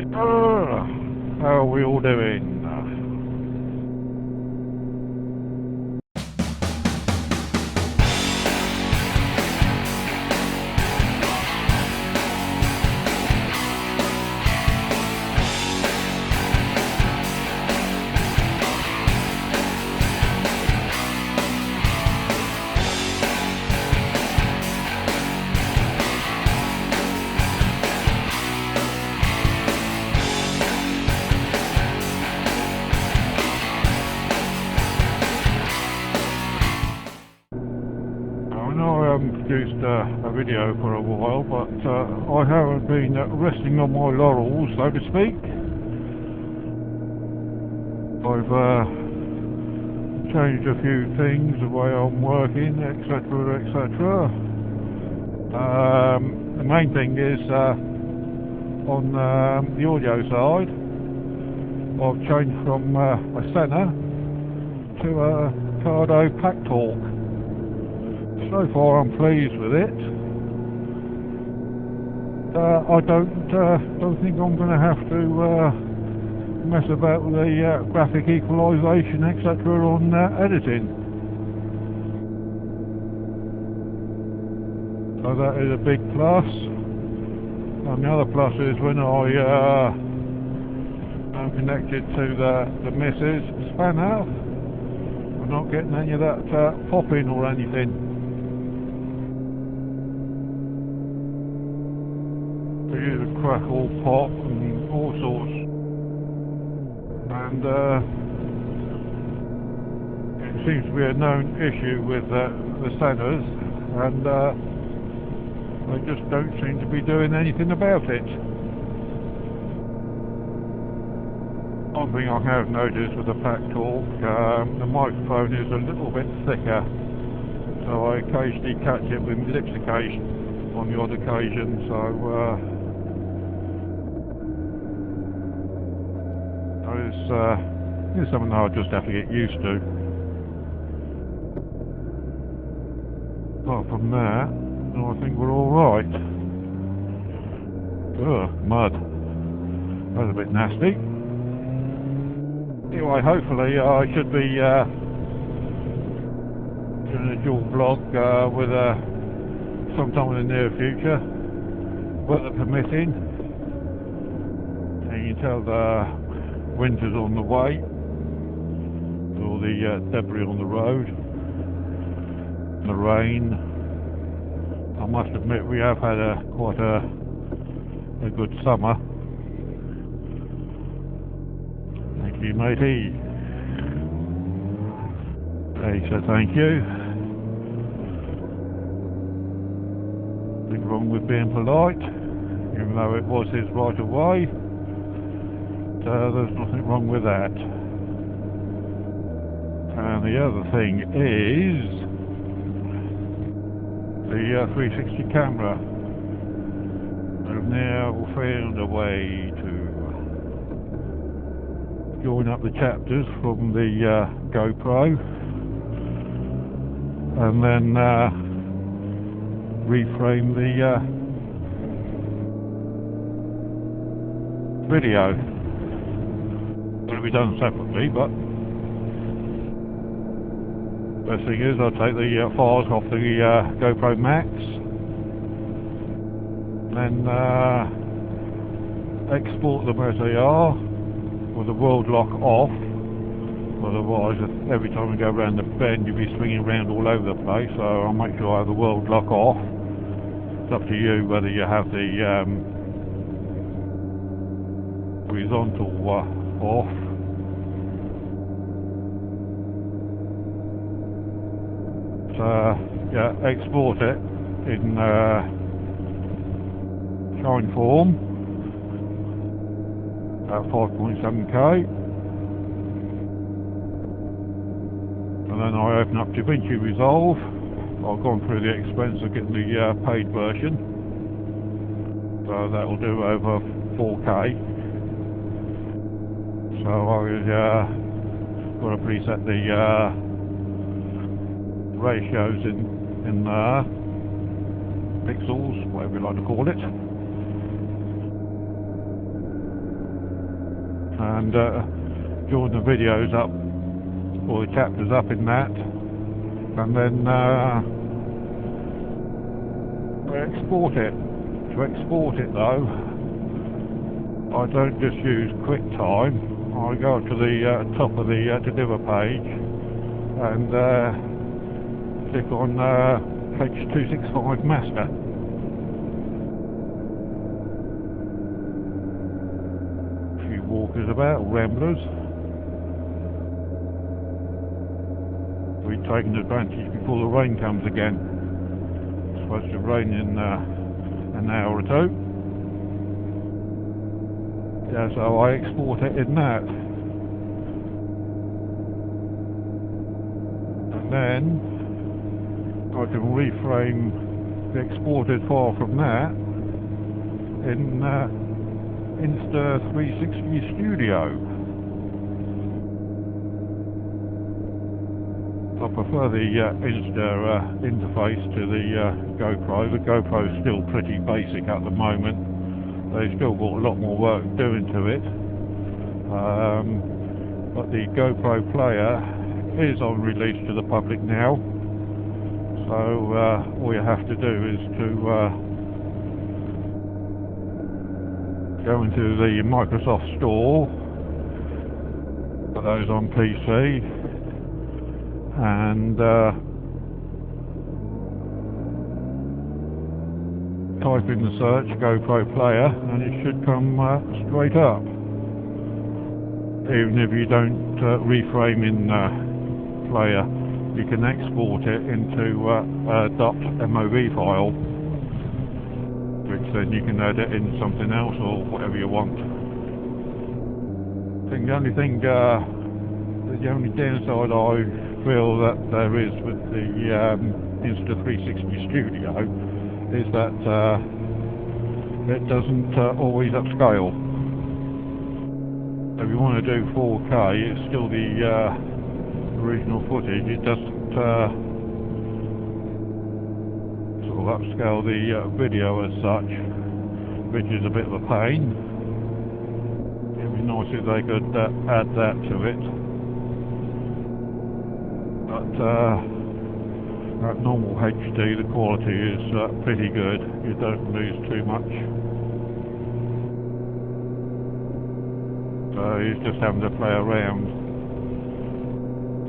Bojecher. How are we all doing? Produced a video for a while, but I haven't been resting on my laurels, so to speak. I've changed a few things, the way I'm working, etc, etc. The main thing is on the audio side, I've changed from a Sena to a Cardo Packtalk. So far I'm pleased with it. I don't think I'm going to have to mess about with the graphic equalisation, etc. on editing. So that is a big plus. And the other plus is when I am connected to the missus spanner, I'm not getting any of that popping or anything. A crackle, pop and all sorts, and it seems to be a known issue with the Senas, and they just don't seem to be doing anything about it. One thing I have noticed with the Packtalk, the microphone is a little bit thicker, so I occasionally catch it with my lips on the odd occasion, so it's something I'll just have to get used to. Apart from that, I think we're alright. Ugh, mud. That's a bit nasty. Anyway, hopefully I should be doing a dual vlog with sometime in the near future, weather permitting. And you can tell the winter's on the way, all the debris on the road, the rain. I must admit we have had quite a good summer. Thank you, matey. He said thank you. Nothing wrong with being polite, even though it was his right of way. There's nothing wrong with that. And the other thing is the 360 camera. I've now found a way to join up the chapters from the GoPro and then reframe the video. It'll be done separately, but best thing is I'll take the files off the GoPro Max, then export them as they are with the world lock off. Otherwise, every time we go around the bend, you'll be swinging around all over the place. So I'll make sure I have the world lock off. It's up to you whether you have the horizontal off. Yeah, export it in shine form at 5.7K, and then I open up DaVinci Resolve. I've gone through the expense of getting the paid version, so that will do over 4K. So I got to preset the ratios in pixels, whatever you like to call it. and join the videos up, or the chapters up in that, and then export it. To export it though, I don't just use QuickTime. I go to the top of the deliver page and click on H265 Master. A few walkers about, ramblers. We've taken advantage before the rain comes again. It's supposed to rain in an hour or two. Yeah, so I export it in that. And then I can reframe the exported file from that in Insta360 Studio. I prefer the Insta interface to the GoPro. The GoPro is still pretty basic at the moment. They've still got a lot more work doing to it. But the GoPro player is on release to the public now. So all you have to do is to go into the Microsoft Store for those on PC and type in the search GoPro player and it should come straight up. Even if you don't reframe in player, you can export it into a .mov file, which then you can edit in something else or whatever you want. I think the only thing, the only downside I feel that there is with the Insta360 Studio is that it doesn't always upscale. If you want to do 4K, it's still the original footage. It doesn't sort of upscale the video as such, which is a bit of a pain. It'd be nice if they could add that to it. But at normal HD, the quality is pretty good. You don't lose too much. So you're just having to play around.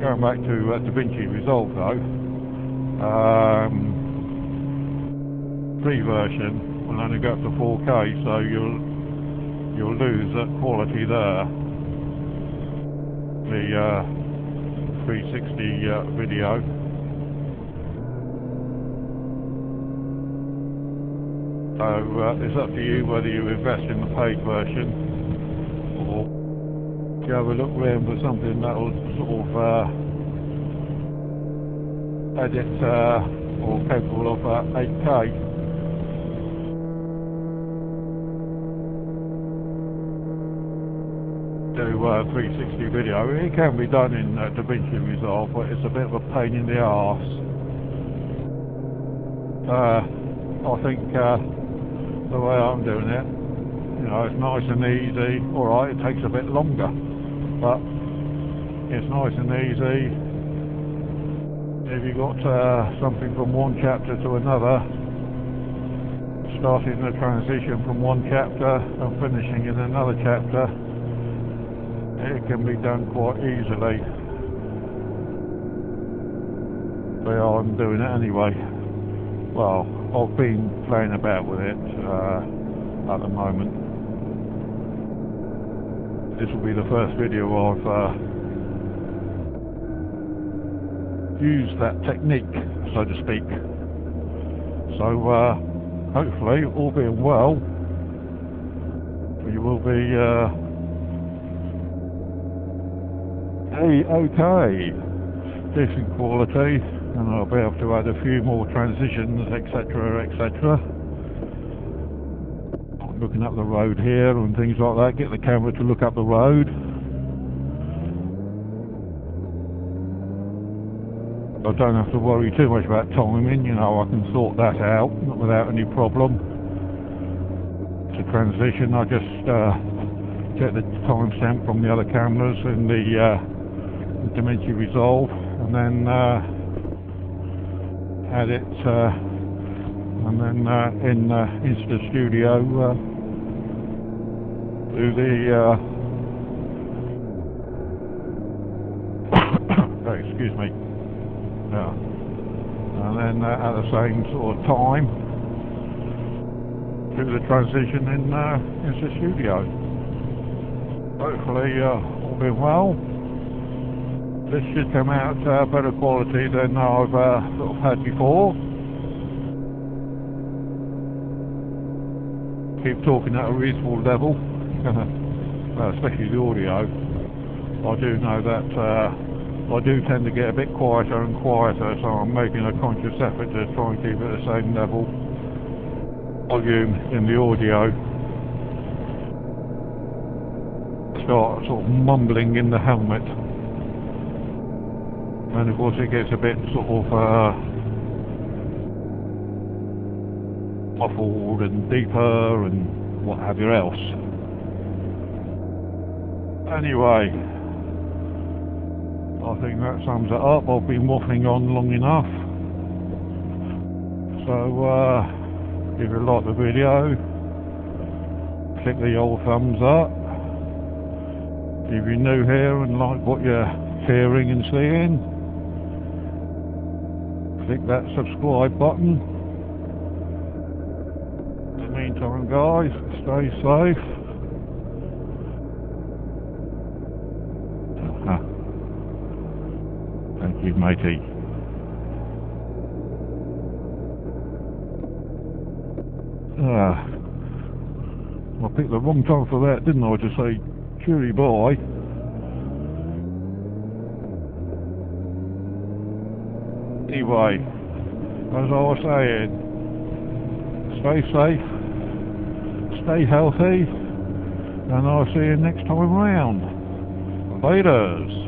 Going back to DaVinci Resolve though, pre-version will only go up to 4K, so you'll lose that quality there. The 360 video. So it's up to you whether you invest in the paid version or you have a look around for something that will sort of edit or capable of 8K. Do 360 video. It can be done in DaVinci Resolve, but it's a bit of a pain in the arse. I think the way I'm doing it, you know, it's nice and easy. Alright, it takes a bit longer, but it's nice and easy. If you got something from one chapter to another, starting the transition from one chapter and finishing in another chapter, it can be done quite easily. The way I'm doing it anyway. Well, I've been playing about with it at the moment. This will be the first video I've used that technique, so to speak. So hopefully, all being well, you will be okay, decent quality, and I'll be able to add a few more transitions, etc, etc. I'm looking up the road here and things like that, get the camera to look up the road. I don't have to worry too much about timing, you know, I can sort that out without any problem. To transition, I just check the timestamp from the other cameras in the DaVinci Resolve, and then add it, and then into the studio, do the excuse me, yeah, and then at the same sort of time do the transition into the studio. Hopefully all being well. This should come out better quality than I've sort of had before. Keep talking at a reasonable level, especially the audio. I do know that I do tend to get a bit quieter and quieter, so I'm making a conscious effort to try and keep it at the same level volume in the audio. Start sort of mumbling in the helmet, and of course it gets a bit sort of muffled and deeper and what have you else. Anyway, I think that sums it up. I've been waffling on long enough, so if you like the video, click the old thumbs up. If you're new here and like what you're hearing and seeing, click that subscribe button. In the meantime, guys, stay safe. Thank you, matey. I picked the wrong time for that, didn't I, to say cheery bye. Anyway, as I was saying, stay safe, stay healthy, and I'll see you next time round. Laters.